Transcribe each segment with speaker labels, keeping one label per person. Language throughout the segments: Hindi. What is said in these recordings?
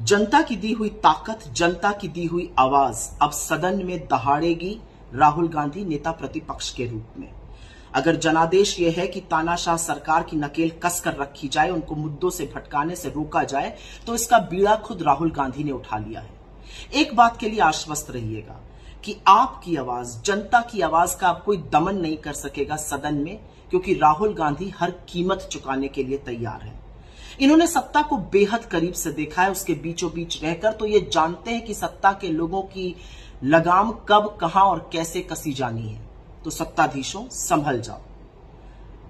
Speaker 1: जनता की दी हुई ताकत, जनता की दी हुई आवाज अब सदन में दहाड़ेगी राहुल गांधी नेता प्रतिपक्ष के रूप में। अगर जनादेश यह है कि तानाशाह सरकार की नकेल कस कर रखी जाए, उनको मुद्दों से भटकाने से रोका जाए, तो इसका बीड़ा खुद राहुल गांधी ने उठा लिया है। एक बात के लिए आश्वस्त रहिएगा कि आपकी आवाज, जनता की आवाज का अब कोई दमन नहीं कर सकेगा सदन में, क्योंकि राहुल गांधी हर कीमत चुकाने के लिए तैयार है। इन्होंने सत्ता को बेहद करीब से देखा है, उसके बीचों बीच रहकर तो ये जानते हैं कि सत्ता के लोगों की लगाम कब, कहां और कैसे कसी जानी है। तो सत्ताधीशों, संभल जाओ,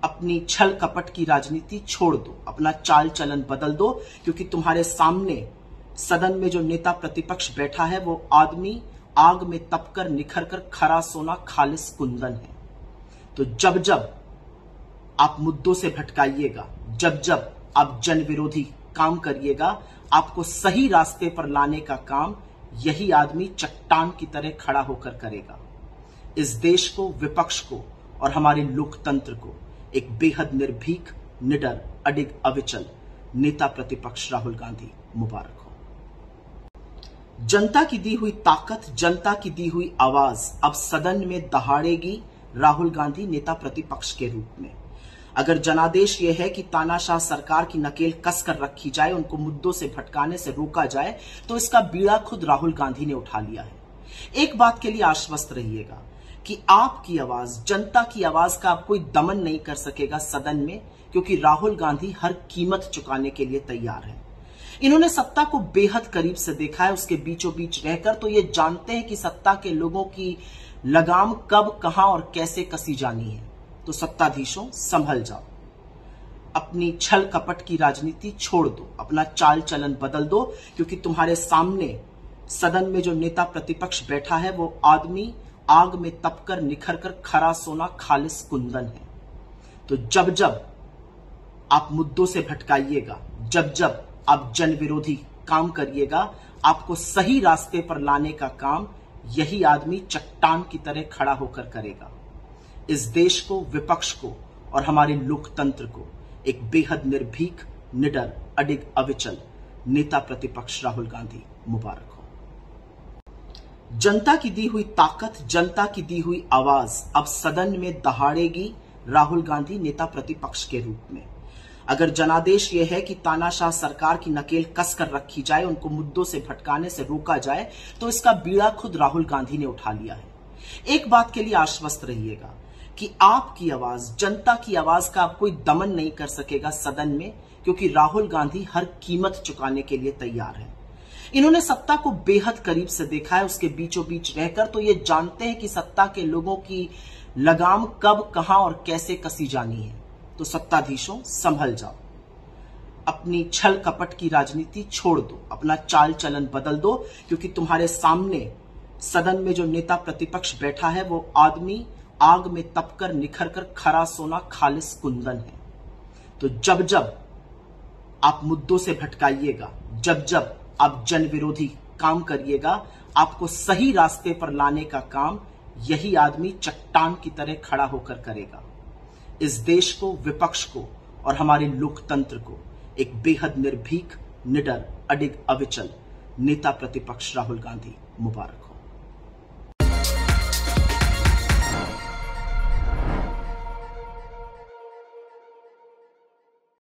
Speaker 1: अपनी छल कपट की राजनीति छोड़ दो, अपना चाल चलन बदल दो, क्योंकि तुम्हारे सामने सदन में जो नेता प्रतिपक्ष बैठा है वो आदमी आग में तपकर निखरकर खरा सोना खालिस कुंदन है। तो जब जब आप मुद्दों से भटकाइएगा, जब जब आप जन विरोधी काम करिएगा, आपको सही रास्ते पर लाने का काम यही आदमी चट्टान की तरह खड़ा होकर करेगा। इस देश को, विपक्ष को और हमारे लोकतंत्र को एक बेहद निर्भीक, निडर, अडिग, अविचल नेता प्रतिपक्ष राहुल गांधी मुबारक हो। जनता की दी हुई ताकत, जनता की दी हुई आवाज अब सदन में दहाड़ेगी राहुल गांधी नेता प्रतिपक्ष के रूप में। अगर जनादेश यह है कि तानाशाह सरकार की नकेल कस कर रखी जाए, उनको मुद्दों से भटकाने से रोका जाए, तो इसका बीड़ा खुद राहुल गांधी ने उठा लिया है। एक बात के लिए आश्वस्त रहिएगा कि आपकी आवाज, जनता की आवाज का अब कोई दमन नहीं कर सकेगा सदन में, क्योंकि राहुल गांधी हर कीमत चुकाने के लिए तैयार है। इन्होंने सत्ता को बेहद करीब से देखा है, उसके बीचों बीच रहकर तो ये जानते हैं कि सत्ता के लोगों की लगाम कब, कहां और कैसे कसी जानी है। तो सत्ताधीशों, संभल जाओ, अपनी छल कपट की राजनीति छोड़ दो, अपना चाल चलन बदल दो, क्योंकि तुम्हारे सामने सदन में जो नेता प्रतिपक्ष बैठा है वो आदमी आग में तपकर निखरकर खरा सोना खालिस कुंदन है। तो जब जब आप मुद्दों से भटकाइएगा, जब जब आप जन विरोधी काम करिएगा, आपको सही रास्ते पर लाने का काम यही आदमी चट्टान की तरह खड़ा होकर करेगा। इस देश को, विपक्ष को और हमारे लोकतंत्र को एक बेहद निर्भीक, निडर, अडिग, अविचल नेता प्रतिपक्ष राहुल गांधी मुबारक हो। जनता की दी हुई ताकत, जनता की दी हुई आवाज अब सदन में दहाड़ेगी राहुल गांधी नेता प्रतिपक्ष के रूप में। अगर जनादेश यह है कि तानाशाह सरकार की नकेल कस कर रखी जाए, उनको मुद्दों से भटकाने से रोका जाए, तो इसका बीड़ा खुद राहुल गांधी ने उठा लिया है। एक बात के लिए आश्वस्त रहिएगा कि आपकी आवाज, जनता की आवाज का अब कोई दमन नहीं कर सकेगा सदन में, क्योंकि राहुल गांधी हर कीमत चुकाने के लिए तैयार है। इन्होंने सत्ता को बेहद करीब से देखा है, उसके बीचों बीच रहकर तो ये जानते हैं कि सत्ता के लोगों की लगाम कब, कहां और कैसे कसी जानी है। तो सत्ताधीशों, संभल जाओ, अपनी छल कपट की राजनीति छोड़ दो, अपना चाल चलन बदल दो, क्योंकि तुम्हारे सामने सदन में जो नेता प्रतिपक्ष बैठा है वो आदमी आग में तपकर निखरकर खरा सोना खालिस कुंदन है। तो जब जब आप मुद्दों से भटकाइएगा, जब जब आप जन विरोधी काम करिएगा, आपको सही रास्ते पर लाने का काम यही आदमी चट्टान की तरह खड़ा होकर करेगा। इस देश को, विपक्ष को और हमारे लोकतंत्र को एक बेहद निर्भीक, निडर, अडिग, अविचल नेता प्रतिपक्ष राहुल गांधी मुबारक हो।